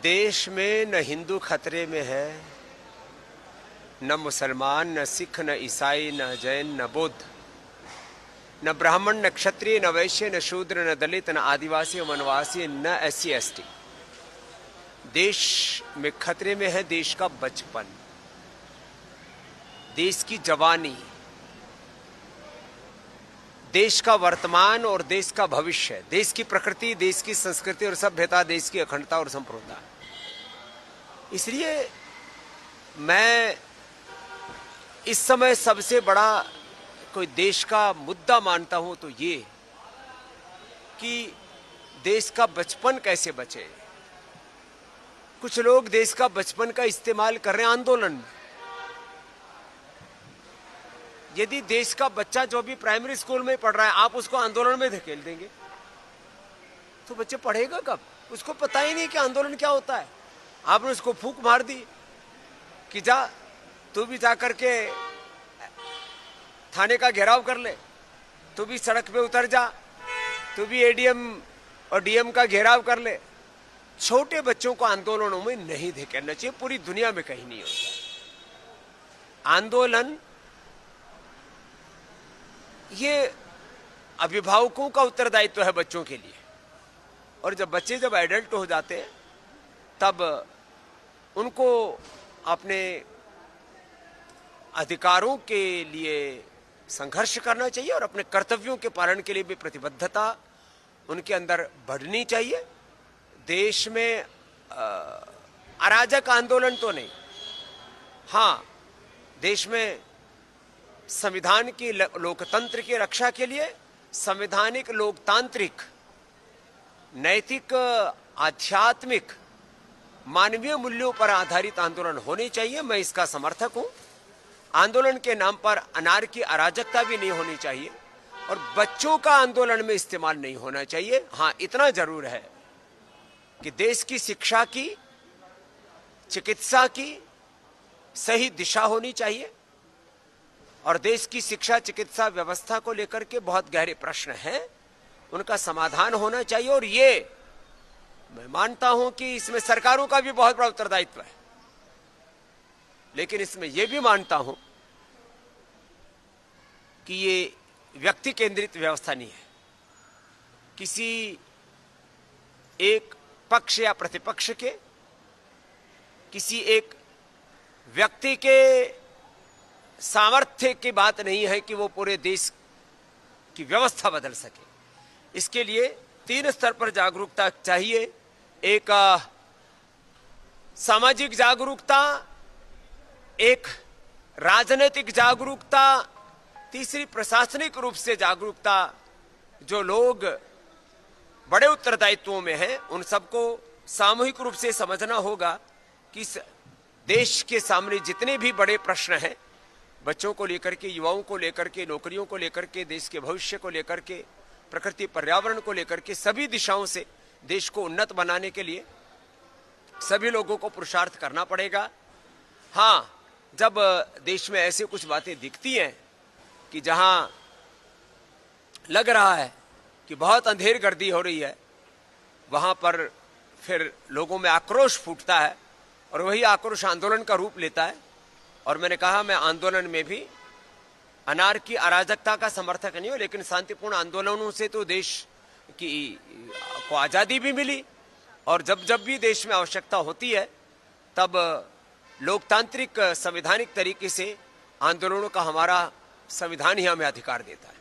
देश में न हिंदू खतरे में है, न मुसलमान, न सिख, न ईसाई, न जैन, न बौद्ध, न ब्राह्मण, न क्षत्रिय, न वैश्य, न शूद्र, न दलित, न आदिवासी, वनवासी, न एससी एसटी। देश में खतरे में है देश का बचपन, देश की जवानी, देश का वर्तमान और देश का भविष्य, देश की प्रकृति, देश की संस्कृति और सभ्यता, देश की अखंडता और संप्रभुता। इसलिए मैं इस समय सबसे बड़ा कोई देश का मुद्दा मानता हूं तो ये कि देश का बचपन कैसे बचे। कुछ लोग देश का बचपन का इस्तेमाल कर रहे हैं आंदोलन में। यदि देश का बच्चा जो भी प्राइमरी स्कूल में पढ़ रहा है आप उसको आंदोलन में धकेल देंगे तो बच्चे पढ़ेगा कब? उसको पता ही नहीं कि आंदोलन क्या होता है। आपने उसको फूंक मार दी कि जा तू भी जा करके थाने का घेराव कर ले, तू भी सड़क पे उतर जा, तू भी एडीएम और डीएम का घेराव कर ले। छोटे बच्चों को आंदोलनों में नहीं धकेलना चाहिए, पूरी दुनिया में कहीं नहीं होता। आंदोलन ये अभिभावकों का उत्तरदायित्व है बच्चों के लिए, और जब बच्चे जब एडल्ट हो जाते हैं तब उनको अपने अधिकारों के लिए संघर्ष करना चाहिए और अपने कर्तव्यों के पालन के लिए भी प्रतिबद्धता उनके अंदर बढ़नी चाहिए। देश में अराजक आंदोलन तो नहीं, हाँ देश में संविधान की लोकतंत्र की रक्षा के लिए संवैधानिक, लोकतांत्रिक, नैतिक, आध्यात्मिक, मानवीय मूल्यों पर आधारित आंदोलन होने चाहिए। मैं इसका समर्थक हूं। आंदोलन के नाम पर अनार्की, अराजकता भी नहीं होनी चाहिए और बच्चों का आंदोलन में इस्तेमाल नहीं होना चाहिए। हां इतना जरूर है कि देश की शिक्षा की, चिकित्सा की सही दिशा होनी चाहिए और देश की शिक्षा चिकित्सा व्यवस्था को लेकर के बहुत गहरे प्रश्न हैं, उनका समाधान होना चाहिए। और ये मैं मानता हूं कि इसमें सरकारों का भी बहुत बड़ा उत्तरदायित्व है, लेकिन इसमें यह भी मानता हूं कि ये व्यक्ति केंद्रित व्यवस्था नहीं है। किसी एक पक्ष या प्रतिपक्ष के, किसी एक व्यक्ति के सामर्थ्य की बात नहीं है कि वो पूरे देश की व्यवस्था बदल सके। इसके लिए 3 स्तर पर जागरूकता चाहिए। एक सामाजिक जागरूकता, एक राजनीतिक जागरूकता, तीसरी प्रशासनिक रूप से जागरूकता। जो लोग बड़े उत्तरदायित्वों में हैं उन सबको सामूहिक रूप से समझना होगा कि देश के सामने जितने भी बड़े प्रश्न हैं, बच्चों को लेकर के, युवाओं को लेकर के, नौकरियों को लेकर के, देश के भविष्य को लेकर के, प्रकृति पर्यावरण को लेकर के, सभी दिशाओं से देश को उन्नत बनाने के लिए सभी लोगों को पुरुषार्थ करना पड़ेगा। हाँ, जब देश में ऐसे कुछ बातें दिखती हैं कि जहां लग रहा है कि बहुत अंधेर गर्दी हो रही है, वहां पर फिर लोगों में आक्रोश फूटता है और वही आक्रोश आंदोलन का रूप लेता है। और मैंने कहा मैं आंदोलन में भी अनार्की, अराजकता का समर्थक नहीं हूं, लेकिन शांतिपूर्ण आंदोलनों से तो देश की को आजादी भी मिली और जब जब भी देश में आवश्यकता होती है तब लोकतांत्रिक, संवैधानिक तरीके से आंदोलनों का हमारा संविधान ही हमें अधिकार देता है।